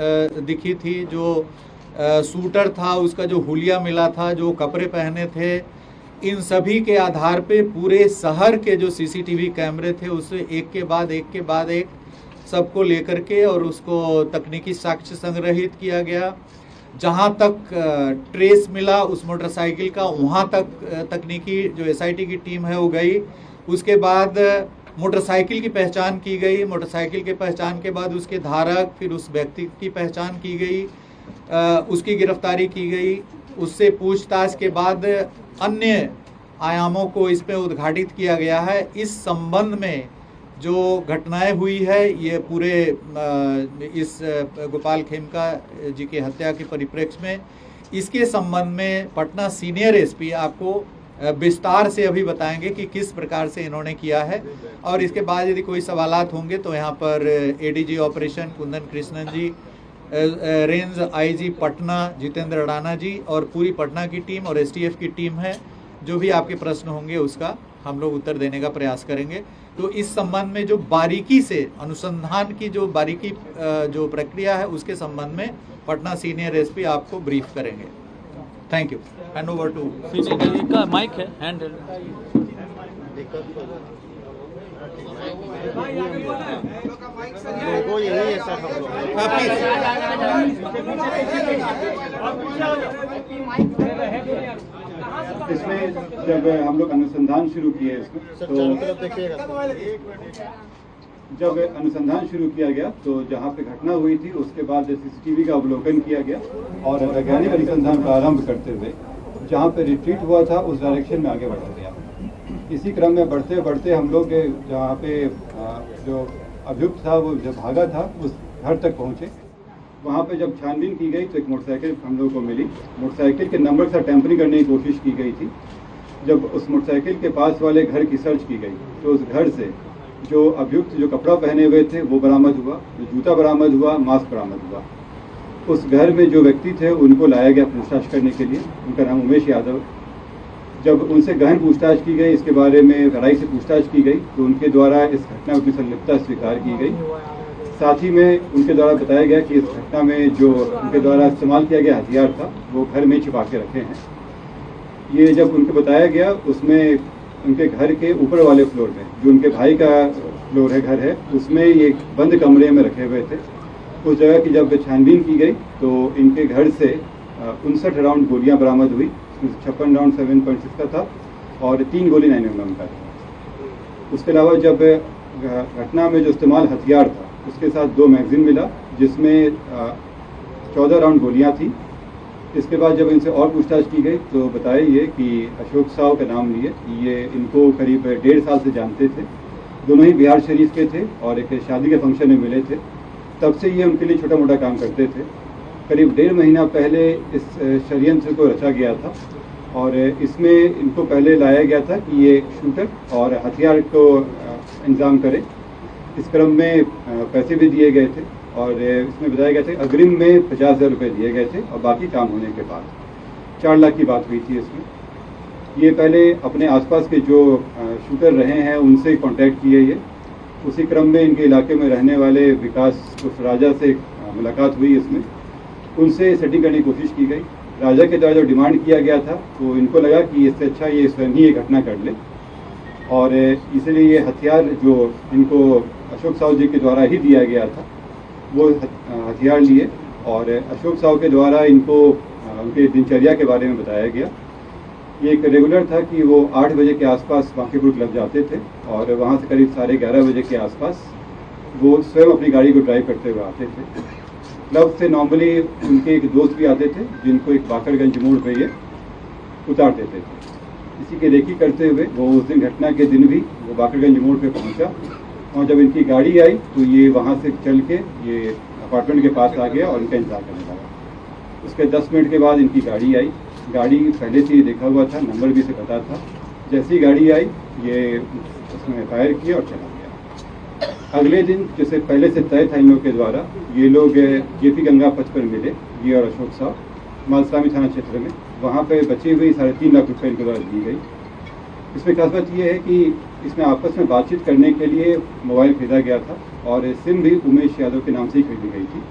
दिखी थी। जो शूटर था उसका जो हुलिया मिला था, जो कपड़े पहने थे, इन सभी के आधार पे पूरे शहर के जो सीसीटीवी कैमरे थे उसे एक के बाद एक सबको लेकर के और उसको तकनीकी साक्ष्य संग्रहित किया गया। जहां तक ट्रेस मिला उस मोटरसाइकिल का, वहां तक तकनीकी जो एसआईटी की टीम है वो गई। उसके बाद मोटरसाइकिल की पहचान की गई। मोटरसाइकिल के पहचान के बाद उसके धारक, फिर उस व्यक्ति की पहचान की गई, उसकी गिरफ्तारी की गई। उससे पूछताछ के बाद अन्य आयामों को इस पे उद्घाटित किया गया है। इस संबंध में जो घटनाएं हुई है, ये पूरे इस गोपाल खेमका जी की हत्या के परिप्रेक्ष्य में, इसके संबंध में पटना सीनियर एसपी आपको विस्तार से अभी बताएंगे कि किस प्रकार से इन्होंने किया है। और इसके बाद यदि कोई सवालात होंगे तो यहाँ पर एडीजी ऑपरेशन कुंदन कृष्णन जी, range IG Patna Jitendra Adana जी और पूरी पटना की टीम और एसटीएफ की टीम है। जो भी आपके प्रश्न होंगे उसका हम लोग उत्तर देने का प्रयास करेंगे। तो इस संबंध में जो बारीकी से अनुसंधान की जो बारीकी जो प्रक्रिया है उसके संबंध में पटना सीनियर एसपी आपको ब्रीफ करेंगे। Thank you. Hand over to का माइक है, हैंड इसमें जब हम लोग अनुसंधान शुरू किए इसमें, जब अनुसंधान शुरू किया गया तो जहाँ पे घटना हुई थी उसके बाद सीसीटीवी का अवलोकन किया गया और वैज्ञानिक अनुसंधान प्रारंभ करते हुए जहाँ पे रिट्रीट हुआ था उस डायरेक्शन में आगे बढ़ा गया। इसी क्रम में बढ़ते बढ़ते हम लोग जहाँ पे जो अभियुक्त था वो जब भागा था उस घर तक पहुँचे। वहाँ पे जब छानबीन की गई तो एक मोटरसाइकिल हम लोग को मिली। मोटरसाइकिल के नंबर से टेम्परिंग करने की कोशिश की गई थी। जब उस मोटरसाइकिल के पास वाले घर की सर्च की गई तो उस घर से जो अभियुक्त जो कपड़ा पहने हुए थे वो बरामद हुआ, जो जूता बरामद हुआ, मास्क बरामद हुआ। उस घर में जो व्यक्ति थे उनको लाया गया पूछताछ करने के लिए। उनका नाम उमेश यादव। जब उनसे गहन पूछताछ की गई, इसके बारे में गहराई से पूछताछ की गई तो उनके द्वारा इस घटना में संलिप्तता स्वीकार की गई। साथ ही में उनके द्वारा बताया गया कि इस घटना में जो उनके द्वारा इस्तेमाल किया गया हथियार था वो घर में छिपा के रखे हैं। ये जब उनको बताया गया उसमें उनके घर के ऊपर वाले फ्लोर में, जो उनके भाई का फ्लोर है, घर है, उसमें ये बंद कमरे में रखे हुए थे। उस जगह की जब छानबीन की गई तो इनके घर से 59 राउंड गोलियां बरामद हुई। 56 राउंड 7.6 का था और 3 गोली 9mm का था। उसके अलावा जब घटना में जो इस्तेमाल हथियार था उसके साथ 2 मैगजीन मिला जिसमें 14 राउंड गोलियां थी। इसके बाद जब इनसे और पूछताछ की गई तो बताया ये कि अशोक साव का नाम लिए, ये इनको करीब 1.5 साल से जानते थे। दोनों ही बिहार शरीफ के थे और एक शादी के फंक्शन में मिले थे। तब से ये उनके लिए छोटा मोटा काम करते थे। करीब 1.5 महीना पहले इस षड्यंत्र को रचा गया था और इसमें इनको पहले लाया गया था कि ये शूटर और हथियार को इंतजाम करे। इस क्रम में पैसे भी दिए गए थे और इसमें बताया गया था अग्रिम में 50,000 रुपये दिए गए थे और बाकी काम होने के बाद 4 लाख की बात हुई थी इसमें। ये पहले अपने आसपास के जो शूटर रहे हैं उनसे कांटेक्ट किए ये। उसी क्रम में इनके इलाके में रहने वाले विकास राजा से मुलाकात हुई। इसमें उनसे सेटिंग करने की कोशिश की गई। राजा के द्वारा जो डिमांड किया गया था तो इनको लगा कि इससे अच्छा ये स्वयं ही ये घटना कर ले और इसलिए ये हथियार जो इनको अशोक साव जी के द्वारा ही दिया गया था वो हथियार लिए और अशोक साव के द्वारा इनको उनके दिनचर्या के बारे में बताया गया। ये एक रेगुलर था कि वो 8 बजे के आसपास बांकीपुर क्लब जाते थे और वहाँ से करीब 11:30 बजे के आसपास वो स्वयं अपनी गाड़ी को ड्राइव करते हुए आते थे। क्लब से नॉर्मली उनके एक दोस्त भी आते थे जिनको एक बाकरगंज मोड़ पे ये उतार देते थे। इसी के रेकी करते हुए वो उस दिन घटना के दिन भी वो बाकरगंज मोड़ पे पहुंचा और जब इनकी गाड़ी आई तो ये वहाँ से चल के ये अपार्टमेंट के पास आ गया और इनका इंतजार करने लगा। उसके 10 मिनट के बाद इनकी गाड़ी आई। गाड़ी पहले से ही देखा हुआ था, नंबर भी से पता था। जैसी ही गाड़ी आई ये उसने फायर किया और चला गया। अगले दिन जैसे पहले से तय था इन लोग के द्वारा, ये लोग जेपी गंगा पथ पर मिले, ये और अशोक साहब, मालसामी थाना क्षेत्र में। वहाँ पे बची हुई 3.5 लाख रुपये इनके द्वारा दी गई। इसमें खास बात यह है कि इसमें आपस में बातचीत करने के लिए मोबाइल खरीदा गया था और सिम भी उमेश यादव के नाम से ही खरीदी गई थी।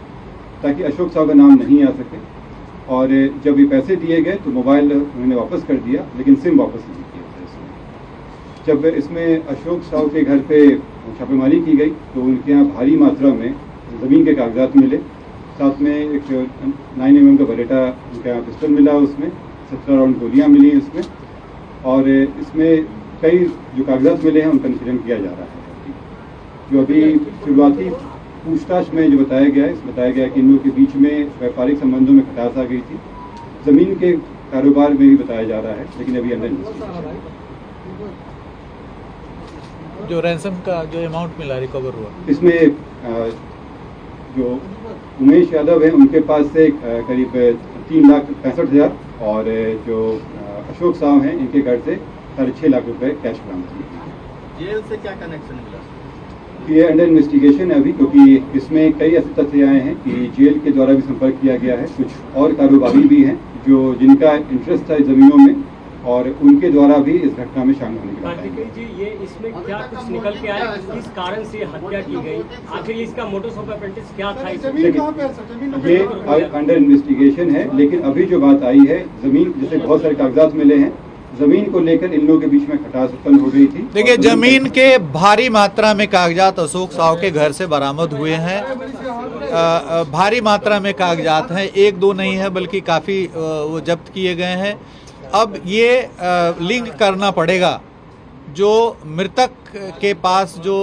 ताकि अशोक साहू का नाम नहीं आ सके। और जब ये पैसे दिए गए तो मोबाइल उन्होंने वापस कर दिया, लेकिन सिम वापस नहीं किया था इसमें। जब इसमें अशोक साहू के घर पे छापेमारी की गई तो उनके यहाँ भारी मात्रा में ज़मीन के कागजात मिले, साथ में एक 9 mm का बरेटा उनके यहाँ पिस्टल मिला, उसमें 17 राउंड गोलियाँ मिली इसमें। और इसमें कई जो कागजात मिले हैं उनका निरीक्षण किया जा रहा है। जो अभी शुरुआती पूछताछ में जो बताया गया है कि इन लोगों के बीच में व्यापारिक संबंधों में खटास आ गई थी। ज़मीन के कारोबार में भी बताया जा रहा है, लेकिन अभी अंडर इन्वेस्टिगेशन है। जो रैंसम का जो अमाउंट मिला रिकवर हुआ, इसमें जो उमेश यादव है उनके पास से करीब 3,65,000 और जो अशोक साहू हैं इनके घर से 6.5 लाख रुपए कैश बरामद किए। जेल से क्या कनेक्शन मिला? ये अंडर इन्वेस्टिगेशन है अभी, क्योंकि इसमें कई ऐसे तथ्य आए हैं कि जेल के द्वारा भी संपर्क किया गया है। कुछ और कारोबारी भी हैं जो जिनका इंटरेस्ट था ज़मीनों में, और उनके द्वारा भी इस घटना में शामिल होने की बात है। जी, ये इसमें क्या कुछ निकल के आया, किस कारण से हत्या की गई, आखिर इसका मोटोस ऑपरेंडी क्या था? ये अंडर इन्वेस्टिगेशन है, लेकिन अभी जो बात आई है ज़मीन, जैसे बहुत सारे कागजात मिले हैं, ज़मीन को लेकर इन लोगों के बीच में खटास उत्पन्न हो गई थी। देखिए जमीन के भारी मात्रा में कागजात अशोक साहू के घर से बरामद हुए हैं। भारी मात्रा में कागजात हैं, 1-2 नहीं है बल्कि काफ़ी वो जब्त किए गए हैं। अब ये लिंक करना पड़ेगा, जो मृतक के पास जो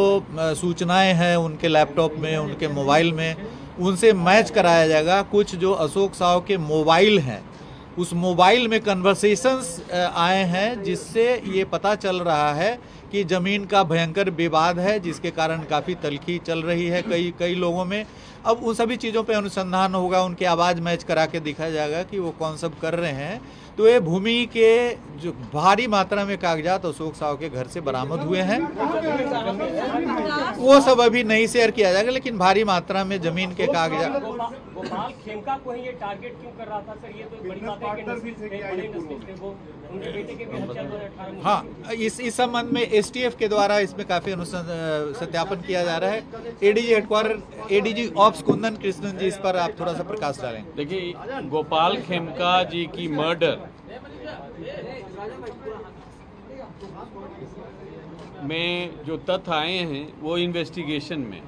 सूचनाएं हैं उनके लैपटॉप में, उनके मोबाइल में, उनसे मैच कराया जाएगा। कुछ जो अशोक साहू के मोबाइल हैं उस मोबाइल में कन्वर्सेशंस आए हैं, जिससे ये पता चल रहा है कि ज़मीन का भयंकर विवाद है, जिसके कारण काफ़ी तल्खी चल रही है कई लोगों में। अब उन सभी चीज़ों पे अनुसंधान होगा, उनकी आवाज़ मैच करा के दिखा जाएगा कि वो कौन सब कर रहे हैं। तो ये भूमि के जो भारी मात्रा में कागजात अशोक साहू के घर से बरामद हुए हैं, वो सब अभी नहीं शेयर किया जाएगा, लेकिन भारी मात्रा में ज़मीन के कागजात। गोपाल खेमका को ही ये टारगेट क्यों कर रहा था सर? ये तो बड़ी बात है कि नस्ल से बड़े नस्ल से वो उनके बेटे के भी हत्या 2018 में। हाँ, इस संबंध में एसटीएफ के द्वारा इसमें काफी सत्यापन किया जा रहा है। ADG headquarter ADG ops Kundan Krishnan ji, इस पर आप थोड़ा सा प्रकाश डालें। देखिए, गोपाल खेमका जी की मर्डर में जो तथ्य आए हैं वो इन्वेस्टिगेशन में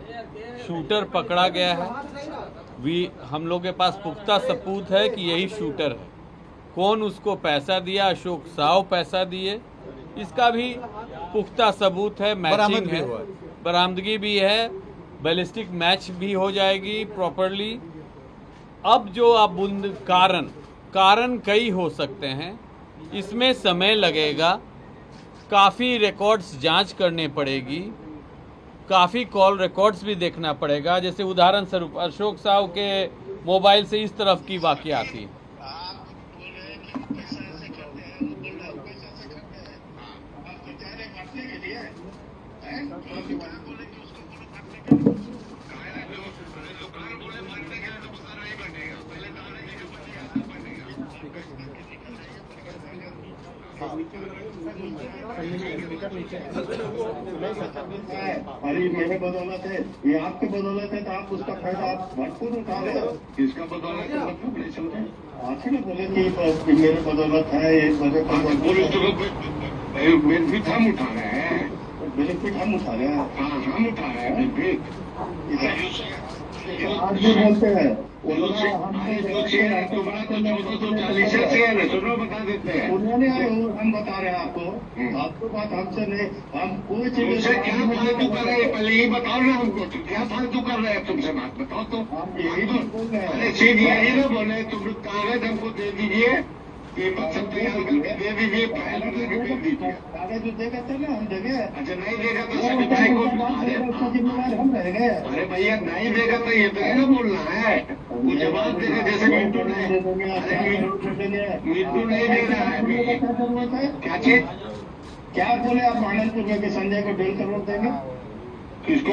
शूटर पकड़ा गया है। हम लोग के पास पुख्ता सबूत है कि यही शूटर है। कौन उसको पैसा दिया, अशोक साहू पैसा दिए, इसका भी पुख्ता सबूत है। मैचिंग है, बरामदगी भी है, बैलिस्टिक मैच भी हो जाएगी प्रॉपरली। अब जो आप कारण कई हो सकते हैं, इसमें समय लगेगा, काफ़ी रिकॉर्ड्स जांच करने पड़ेगी, काफ़ी कॉल रिकॉर्ड्स भी देखना पड़ेगा। जैसे उदाहरण स्वरूप अशोक साहू के मोबाइल से इस तरफ की वाकया थी। अरे मेरे बदौलत है, ये आपकी बदौलत है, तो आप उसका फायदा आप भरपूर उठा रहे हो। इसका बदौलत है, मतलब नहीं समझे। आखिर में बोले कि मेरे बदौलत है, ये बेनिफिट हम उठा रहे हैं, बेनिफिट हम उठा रहे हैं, हम उठा रहे हैं बेनिफिट। आज भी बोलते हैं उन्होंने बता देते हैं, उन्होंने हम बता रहे हैं आपको बात हमसे नहीं, हम कोई चीज क्या फालतू कर रहे हैं, पहले ये बताओ ना हमको, क्या फालतू कर रहे हैं, तुमसे बात बताओ तो। यही तो सीधी यही ना बोले, तुम कागज हमको दे दीजिए, कीमत सब तैयार करके दे दीजिए, फाइल दे दीजिए। कागज जो देगा तो ना हम देंगे। अच्छा नहीं देगा तो सभी को जिम्मेदार हम रहेंगे। अरे भैया नहीं देगा तो ये तो है ना बोलना है, वो जवाब देगा। जैसे मिट्टू नहीं दे रहा है, क्या चीज क्या बोले आप आनंदपुर में कि संजय को 1.5 करोड़ देंगे? किसको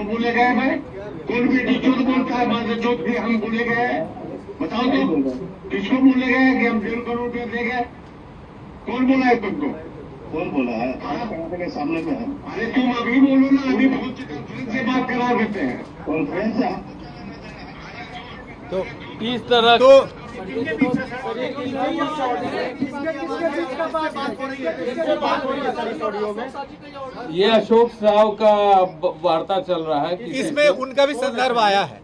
बोले गए भाई? कौन भी झूठ बोलता है, माँ से चौथ भी हम बोले गए, बताओ तो किसको बोले गए कि हम 1.5 करोड़ रुपया देंगे? कौन बोला है तुमको? कौन बोला है? के सामने में है। अरे तुम अभी बोलो ना, अभी बहुत कॉन्फ्रेंस से बात करा देते हैं। कॉन्फ्रेंस तो इस तरह ये अशोक साव का वार्ता चल रहा है कि इसमें उनका भी संदर्भ आया है,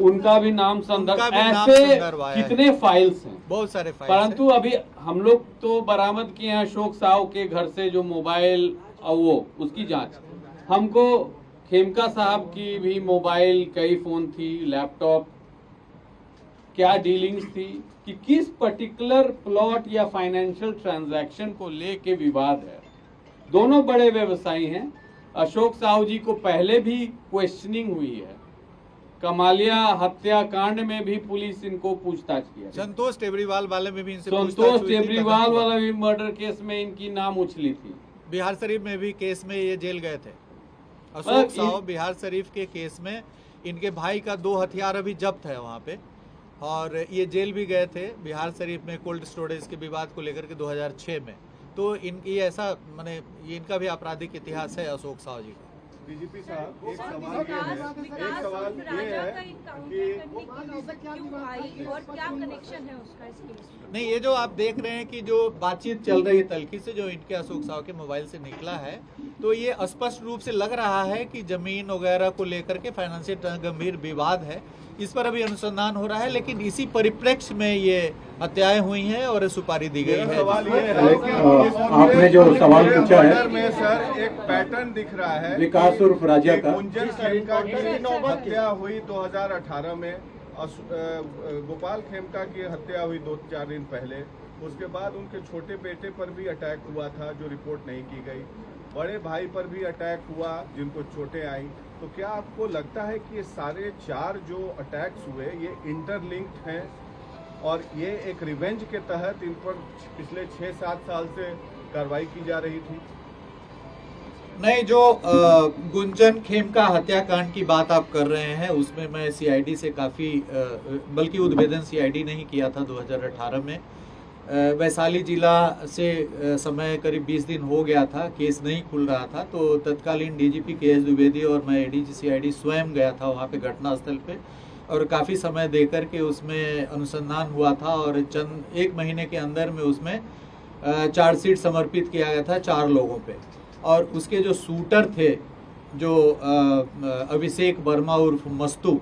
उनका भी नाम संदर्भ, उनका भी नाम ऐसे संदर्भ आया है। कितने फाइल्स हैं, बहुत सारे फाइल परंतु अभी हम लोग तो बरामद किए हैं अशोक साव के घर से जो मोबाइल और वो उसकी जांच। हमको खेमका साहब की भी मोबाइल, कई फोन थी, लैपटॉप, क्या डीलिंग्स थी कि किस पर्टिकुलर प्लॉट या फाइनेंशियल ट्रांजैक्शन को लेके विवाद है। दोनों बड़े व्यवसायी हैं। अशोक साहू जी को पहले भी क्वेश्चनिंग हुई है, कमालिया हत्याकांड में भी पुलिस इनको पूछताछ किया। संतोष टेबरीवाल वाले में भी इनसे संतोष टेबरीवाल वाला भी मर्डर केस में इनकी नाम उछली थी। बिहार शरीफ में भी केस में ये जेल गए थे। अशोक साहू बिहार शरीफ के केस में इनके भाई का 2 हथियार अभी जब्त है वहाँ पे, और ये जेल भी गए थे बिहार शरीफ में कोल्ड स्टोरेज के विवाद को लेकर के 2006 में। तो इनकी ऐसा माने ये इनका भी आपराधिक इतिहास है अशोक साहू जी का। डीजीपी साहब, एक सवाल ये है कि नहीं, ये जो आप देख रहे हैं कि जो बातचीत चल रही है तल्खी से, जो इनके अशोक साहू के मोबाइल से निकला है, तो ये स्पष्ट रूप से लग रहा है कि जमीन वगैरह को लेकर के फाइनेंशियल गंभीर विवाद है। इस पर अभी अनुसंधान हो रहा है, लेकिन इसी परिप्रेक्ष्य में ये हत्याएं हुई हैं और सुपारी दी गई है। सवाल ये है कि आपने जो सवाल पूछा है में सर एक पैटर्न दिख रहा है, विकास उर्फ राजा का। गुंजन खेमका की हत्या हुई 2018 में, गोपाल खेमका की हत्या हुई 2-4 दिन पहले। उसके बाद उनके छोटे बेटे पर भी अटैक हुआ था जो रिपोर्ट नहीं की गई, बड़े भाई पर भी अटैक हुआ जिनको चोटें आई। तो क्या आपको लगता है कि ये सारे 4 जो अटैक्स हुए ये इंटरलिंक्ड हैं और ये एक रिवेंज के तहत इन पर पिछले 6-7 साल से कार्रवाई की जा रही थी? नहीं, जो गुंजन खेमका हत्याकांड की बात आप कर रहे हैं उसमें मैं सीआईडी से काफ़ी बल्कि उद्भेदन सीआईडी नहीं किया था 2018 में। वैशाली जिला से समय करीब 20 दिन हो गया था, केस नहीं खुल रहा था, तो तत्कालीन डीजीपी केएस द्विवेदी और मैं एडीजी सीआईडी स्वयं गया था वहाँ पे घटनास्थल पे, और काफ़ी समय देकर के उसमें अनुसंधान हुआ था और चंद 1 महीने के अंदर में उसमें चार्जशीट समर्पित किया गया था 4 लोगों पे। और उसके जो शूटर थे, जो अभिषेक वर्मा उर्फ मस्तू,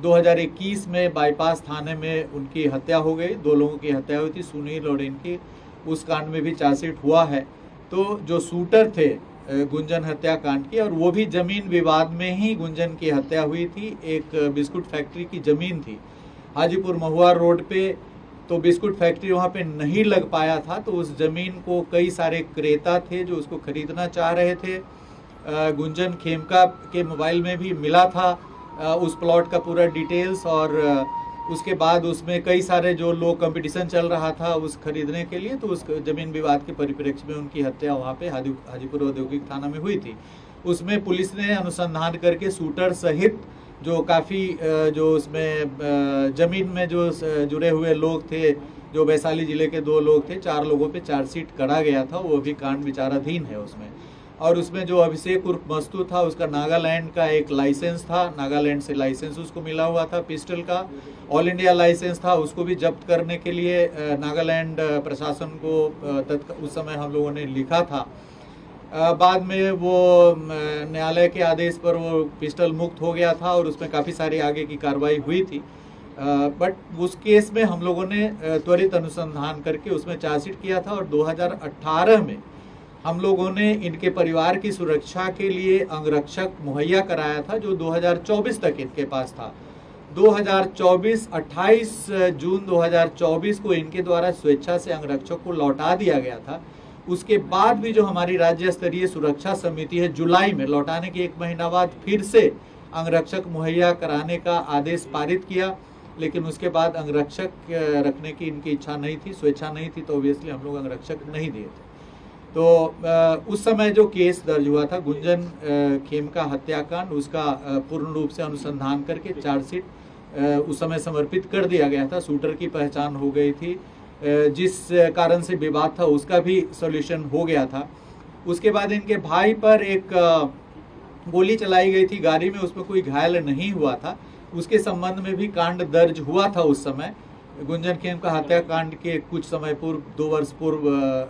2021 में बाईपास थाने में उनकी हत्या हो गई। 2 लोगों की हत्या हुई थी, सुनील और इनकी, उस कांड में भी चार्जशीट हुआ है। तो जो शूटर थे गुंजन हत्याकांड की, और वो भी जमीन विवाद में ही गुंजन की हत्या हुई थी। एक बिस्कुट फैक्ट्री की जमीन थी हाजीपुर महुआ रोड पे, तो बिस्कुट फैक्ट्री वहाँ पे नहीं लग पाया था, तो उस जमीन को कई सारे क्रेता थे जो उसको खरीदना चाह रहे थे। गुंजन खेमका के मोबाइल में भी मिला था उस प्लॉट का पूरा डिटेल्स, और उसके बाद उसमें कई सारे जो लोग कंपटीशन चल रहा था उस खरीदने के लिए, तो उस जमीन विवाद के परिप्रेक्ष्य में उनकी हत्या वहाँ पे हाजीपुर औद्योगिक थाना में हुई थी। उसमें पुलिस ने अनुसंधान करके शूटर सहित जो काफ़ी जो उसमें जमीन में जो जुड़े हुए लोग थे, जो वैशाली जिले के 2 लोग थे, 4 लोगों पे चार्जशीट करा गया था, वो भी कांड विचाराधीन है उसमें। और उसमें जो अभिषेक उर्फ मस्तू था, उसका नागालैंड का एक लाइसेंस था, नागालैंड से लाइसेंस उसको मिला हुआ था पिस्टल का, ऑल इंडिया लाइसेंस था, उसको भी जब्त करने के लिए नागालैंड प्रशासन को उस समय हम लोगों ने लिखा था। बाद में वो न्यायालय के आदेश पर वो पिस्टल मुक्त हो गया था और उसमें काफ़ी सारी आगे की कार्रवाई हुई थी। बट उस केस में हम लोगों ने त्वरित अनुसंधान करके उसमें चार्जशीट किया था, और 2018 में हम लोगों ने इनके परिवार की सुरक्षा के लिए अंगरक्षक मुहैया कराया था, जो 2024 तक इनके पास था। 28 जून 2024 को इनके द्वारा स्वेच्छा से अंगरक्षक को लौटा दिया गया था। उसके बाद भी जो हमारी राज्य स्तरीय सुरक्षा समिति है, जुलाई में लौटाने के 1 महीना बाद फिर से अंगरक्षक मुहैया कराने का आदेश पारित किया, लेकिन उसके बाद अंगरक्षक रखने की इनकी इच्छा नहीं थी, स्वेच्छा नहीं थी, तो ऑब्वियसली हम लोग अंगरक्षक नहीं दिए थे। तो उस समय जो केस दर्ज हुआ था गुंजन खेमका हत्याकांड, उसका पूर्ण रूप से अनुसंधान करके चार्जशीट उस समय समर्पित कर दिया गया था। शूटर की पहचान हो गई थी, जिस कारण से विवाद था उसका भी सॉल्यूशन हो गया था। उसके बाद इनके भाई पर एक गोली चलाई गई थी गाड़ी में, उसमें कोई घायल नहीं हुआ था। उसके संबंध में भी कांड दर्ज हुआ था उस समय। गुंजन खेमका हत्याकांड के कुछ समय पूर्व, 2 वर्ष पूर्व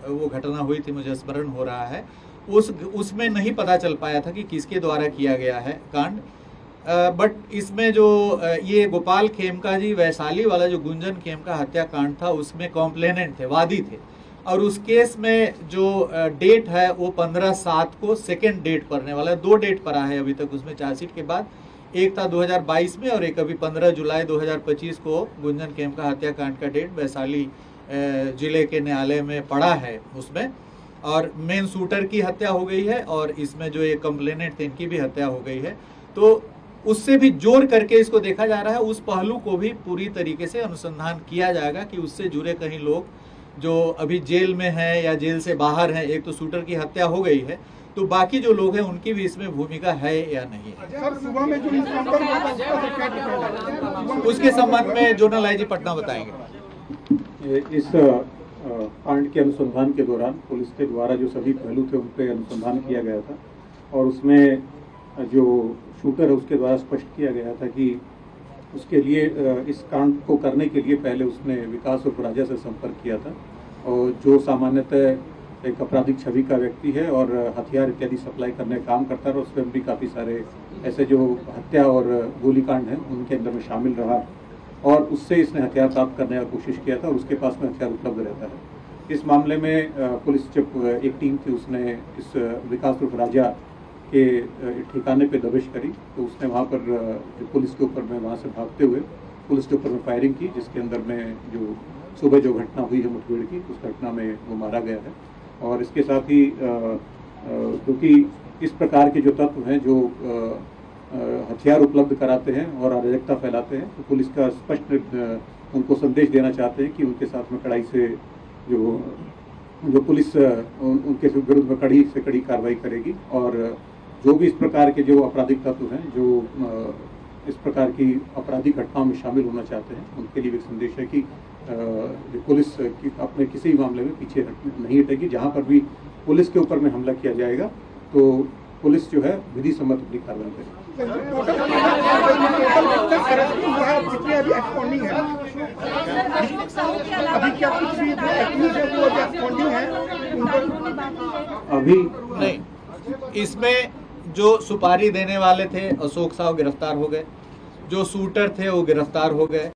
वो घटना हुई थी, मुझे स्मरण हो रहा है। उसमें नहीं पता चल पाया था कि किसके द्वारा किया गया है कांड। बट इसमें जो ये गोपाल खेमका जी वैशाली वाला जो गुंजन खेमका हत्याकांड था, उसमें कॉम्प्लेनेंट थे, वादी थे। और उस केस में जो डेट है वो 15/7 को सेकेंड डेट पड़ने वाला है। 2 डेट पड़ा है अभी तक उसमें चार्जशीट के बाद। एक था 2022 में और एक अभी 15 जुलाई 2025 को गुंजन खेमका हत्याकांड का डेट वैशाली जिले के न्यायालय में पड़ा है उसमें। और मेन शूटर की हत्या हो गई है और इसमें जो ये कंप्लेनेंट थे इनकी भी हत्या हो गई है। तो उससे भी जोड़ करके इसको देखा जा रहा है। उस पहलू को भी पूरी तरीके से अनुसंधान किया जाएगा कि उससे जुड़े कहीं लोग जो अभी जेल में हैं या जेल से बाहर हैं। एक तो शूटर की हत्या हो गई है, तो बाकी जो लोग हैं उनकी भी इसमें भूमिका है या नहीं है। सुबह में जो इनकाउंटर हुआ था उसका क्या डिटेल है? उसके संबंध में जोनल आईजी पटना बताएंगे। इस कांड के अनुसंधान के दौरान पुलिस के द्वारा जो सभी पहलू थे उन पर अनुसंधान किया गया था और उसमें जो शूटर है उसके द्वारा स्पष्ट किया गया था कि उसके लिए इस कांड को करने के लिए पहले उसने विकास उर्फ राजा से संपर्क किया था, और जो सामान्यतः एक आपराधिक छवि का व्यक्ति है और हथियार इत्यादि सप्लाई करने का काम करता है। और उसमें भी काफ़ी सारे ऐसे जो हत्या और गोलीकांड हैं उनके अंदर में शामिल रहा और उससे इसने हथियार प्राप्त करने का कोशिश किया था और उसके पास में हथियार उपलब्ध रहता है। इस मामले में पुलिस जब एक टीम थी उसने इस विकास उर्फ राजा के ठिकाने पे दबिश करी, तो उसने वहाँ पर जो पुलिस के ऊपर में वहाँ से भागते हुए पुलिस के ऊपर में फायरिंग की, जिसके अंदर में जो सुबह जो घटना हुई है मुठभेड़ की, उस घटना में वो मारा गया है। और इसके साथ ही क्योंकि इस प्रकार के जो तत्व हैं जो हथियार उपलब्ध कराते हैं और अराजकता फैलाते हैं, तो पुलिस का स्पष्ट उनको संदेश देना चाहते हैं कि उनके साथ में कड़ाई से जो पुलिस उनके विरुद्ध में कड़ी से कड़ी कार्रवाई करेगी। और जो भी इस प्रकार के जो आपराधिक तत्व हैं जो इस प्रकार की आपराधिक घटनाओं में शामिल होना चाहते हैं, उनके लिए भी संदेश है कि पुलिस की अपने किसी भी मामले में पीछे नहीं हटेगी। जहां पर भी पुलिस के ऊपर में हमला किया जाएगा तो पुलिस जो है विधि सम्मत अपनी कार्रवाई करेगी। अभी नहीं, इसमें जो सुपारी देने वाले थे अशोक साहु गिरफ्तार हो गए, जो शूटर थे वो गिरफ्तार हो गए।